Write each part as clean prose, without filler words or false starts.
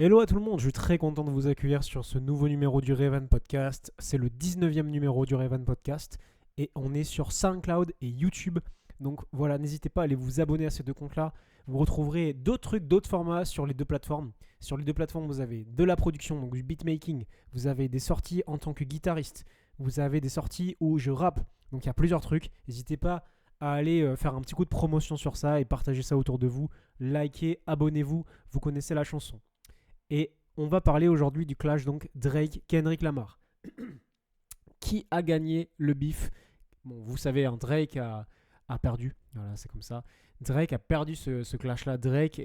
Hello à tout le monde, je suis très content de vous accueillir sur ce nouveau numéro du Raven Podcast. C'est le 19e numéro du Raven Podcast et on est sur SoundCloud et YouTube. Donc voilà, n'hésitez pas à aller vous abonner à ces deux comptes-là. Vous retrouverez d'autres trucs, d'autres formats sur les deux plateformes. Sur les deux plateformes, vous avez de la production, donc du beatmaking. Vous avez des sorties en tant que guitariste. Vous avez des sorties où je rappe. Donc il y a plusieurs trucs. N'hésitez pas à aller faire un petit coup de promotion sur ça et partager ça autour de vous. Likez, abonnez-vous, vous connaissez la chanson. Et on va parler aujourd'hui du clash donc Drake-Kendrick Lamar. Qui a gagné le beef? Bon, vous savez, hein, Drake a perdu. Voilà, c'est comme ça. Drake a perdu ce clash-là. Drake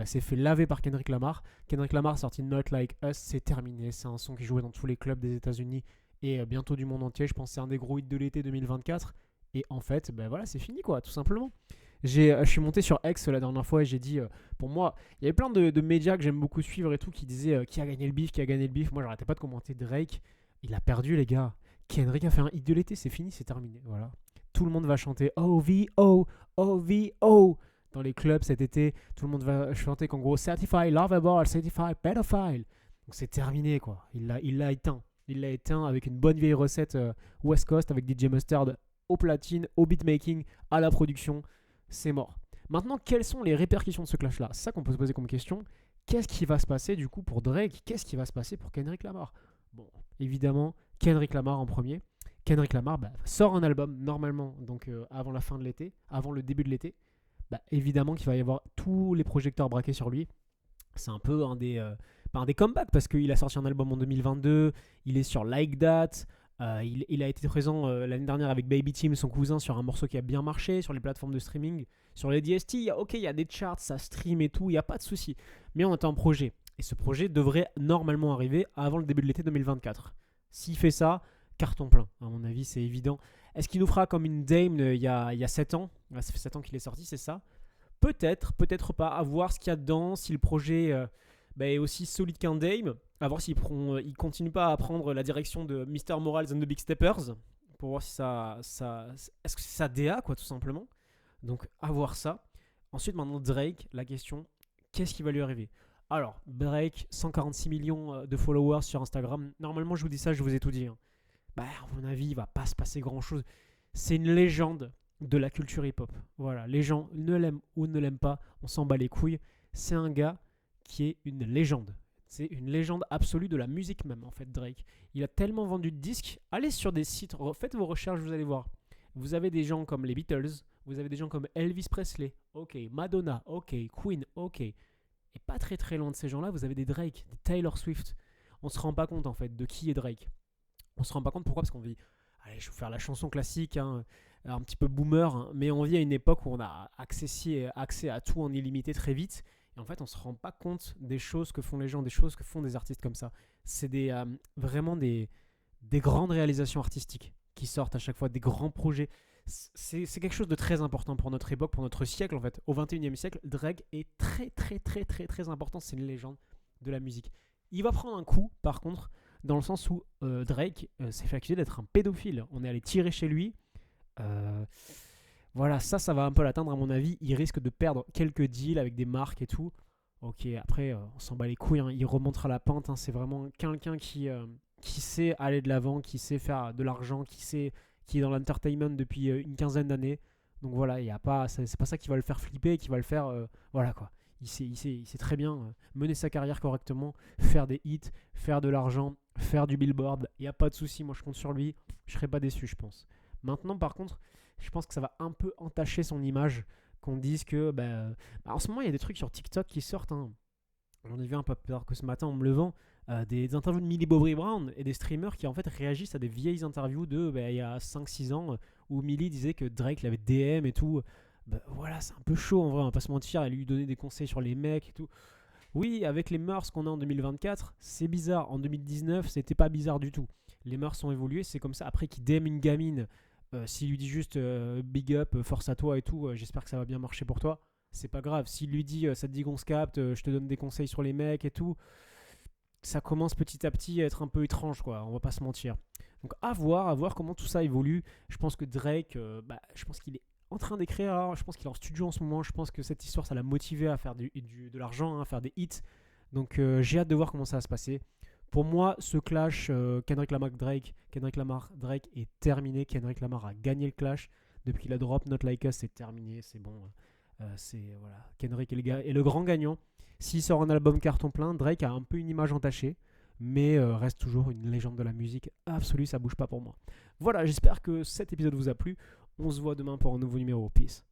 s'est fait laver par Kendrick Lamar. Kendrick Lamar a sorti Not Like Us. C'est terminé. C'est un son qui jouait dans tous les clubs des États-Unis et bientôt du monde entier. Je pense que c'est un des gros hits de l'été 2024. Et en fait, voilà, c'est fini, quoi, tout simplement. Je suis monté sur X la dernière fois et j'ai dit, pour moi, il y avait plein de médias que j'aime beaucoup suivre et tout qui disaient qui a gagné le beef, qui a gagné le beef. Moi, j'arrêtais pas de commenter Drake. Il a perdu, les gars. Kendrick a fait un hit de l'été, c'est fini, c'est terminé. Voilà. Tout le monde va chanter OVO, OVO dans les clubs cet été. Tout le monde va chanter qu'en gros, Certified Loverboy, Certified Pedophile. Donc c'est terminé, quoi. Il l'a éteint. Il l'a éteint avec une bonne vieille recette West Coast avec DJ Mustard au platine, au beatmaking, à la production. C'est mort. Maintenant, quelles sont les répercussions de ce clash-là? C'est ça qu'on peut se poser comme question. Qu'est-ce qui va se passer du coup pour Drake? Qu'est-ce qui va se passer pour Kendrick Lamar? Bon, évidemment, Kendrick Lamar en premier. Kendrick Lamar sort un album normalement donc avant la fin de l'été, avant le début de l'été. Évidemment qu'il va y avoir tous les projecteurs braqués sur lui. C'est un peu pas un des comebacks parce qu'il a sorti un album en 2022. Il est sur Like That. Il a été présent l'année dernière avec Baby Team, son cousin, sur un morceau qui a bien marché sur les plateformes de streaming. Sur les DST, il y a des charts, ça stream et tout, il n'y a pas de souci. Mais on est en projet. Et ce projet devrait normalement arriver avant le début de l'été 2024. S'il fait ça, carton plein. À mon avis, c'est évident. Est-ce qu'il nous fera comme une Dame il y a 7 ans? Ça fait 7 ans qu'il est sorti, c'est ça? Peut-être, peut-être pas. À voir ce qu'il y a dedans, si le projet est aussi solide qu'un Dame. À voir s'ils ne continuent pas à prendre la direction de Mr. Morals and the Big Steppers. Pour voir si est-ce que c'est sa DA, quoi, tout simplement. Donc, à voir ça. Ensuite, maintenant, Drake, la question, qu'est-ce qui va lui arriver? Alors, Drake, 146 millions de followers sur Instagram. Normalement, je vous dis ça, je vous ai tout dit. Hein. À mon avis, il va pas se passer grand-chose. C'est une légende de la culture hip-hop. Voilà, les gens ne l'aiment ou ne l'aiment pas, on s'en bat les couilles. C'est un gars qui est une légende. C'est une légende absolue de la musique même, en fait, Drake. Il a tellement vendu de disques. Allez sur des sites, faites vos recherches, vous allez voir. Vous avez des gens comme les Beatles, vous avez des gens comme Elvis Presley, ok, Madonna, ok, Queen, ok. Et pas très très loin de ces gens-là, vous avez des Drake, des Taylor Swift. On se rend pas compte, en fait, de qui est Drake. On se rend pas compte, pourquoi? Parce qu'on dit, allez, je vais vous faire la chanson classique, hein, un petit peu boomer, hein, mais on vit à une époque où on a accès à tout en illimité très vite. Et en fait, on ne se rend pas compte des choses que font les gens, des choses que font des artistes comme ça. C'est vraiment des grandes réalisations artistiques qui sortent à chaque fois, des grands projets. C'est quelque chose de très important pour notre époque, pour notre siècle en fait. Au 21e siècle, Drake est très très très très très important. C'est une légende de la musique. Il va prendre un coup, par contre, dans le sens où Drake s'est fait accuser d'être un pédophile. On est allé tirer chez lui. Voilà, ça va un peu l'atteindre à mon avis. Il risque de perdre quelques deals avec des marques et tout. Ok, après, on s'en bat les couilles. Hein. Il remontera la pente. Hein. C'est vraiment quelqu'un qui sait aller de l'avant, qui sait faire de l'argent, qui est dans l'entertainment depuis une quinzaine d'années. Donc voilà, c'est pas ça qui va le faire flipper, qui va le faire... voilà quoi. Il sait très bien mener sa carrière correctement, faire des hits, faire de l'argent, faire du billboard. Il n'y a pas de souci, moi je compte sur lui. Je serais pas déçu, je pense. Maintenant, par contre, je pense que ça va un peu entacher son image. Qu'on dise que... en ce moment, il y a des trucs sur TikTok qui sortent. Hein. J'en ai vu un peu plus tard que ce matin en me levant. Des interviews de Millie Bobby Brown et des streamers qui en fait réagissent à des vieilles interviews il y a 5-6 ans où Millie disait que Drake l'avait DM et tout. Voilà, c'est un peu chaud en vrai, on va pas se mentir. Elle lui donnait des conseils sur les mecs et tout. Oui, avec les mœurs qu'on a en 2024, c'est bizarre. En 2019, c'était pas bizarre du tout. Les mœurs ont évolué, c'est comme ça. Après qu'il DM une gamine, s'il lui dit juste big up, force à toi et tout, j'espère que ça va bien marcher pour toi. C'est pas grave. S'il lui dit ça te dit qu'on se capte, je te donne des conseils sur les mecs et tout, ça commence petit à petit à être un peu étrange, quoi. On va pas se mentir. Donc à voir comment tout ça évolue. Je pense que Drake, je pense qu'il est en train d'écrire. Alors, je pense qu'il est en studio en ce moment. Je pense que cette histoire, ça l'a motivé à faire de l'argent, à faire des hits. Donc, j'ai hâte de voir comment ça va se passer. Pour moi, ce clash Kendrick Lamar Drake est terminé. Kendrick Lamar a gagné le clash. Depuis qu'il a drop Not Like Us, c'est terminé. C'est bon. Voilà. Kendrick est le grand gagnant. S'il sort un album carton plein, Drake a un peu une image entachée, mais reste toujours une légende de la musique absolue, ça bouge pas pour moi. Voilà, j'espère que cet épisode vous a plu. On se voit demain pour un nouveau numéro. Peace.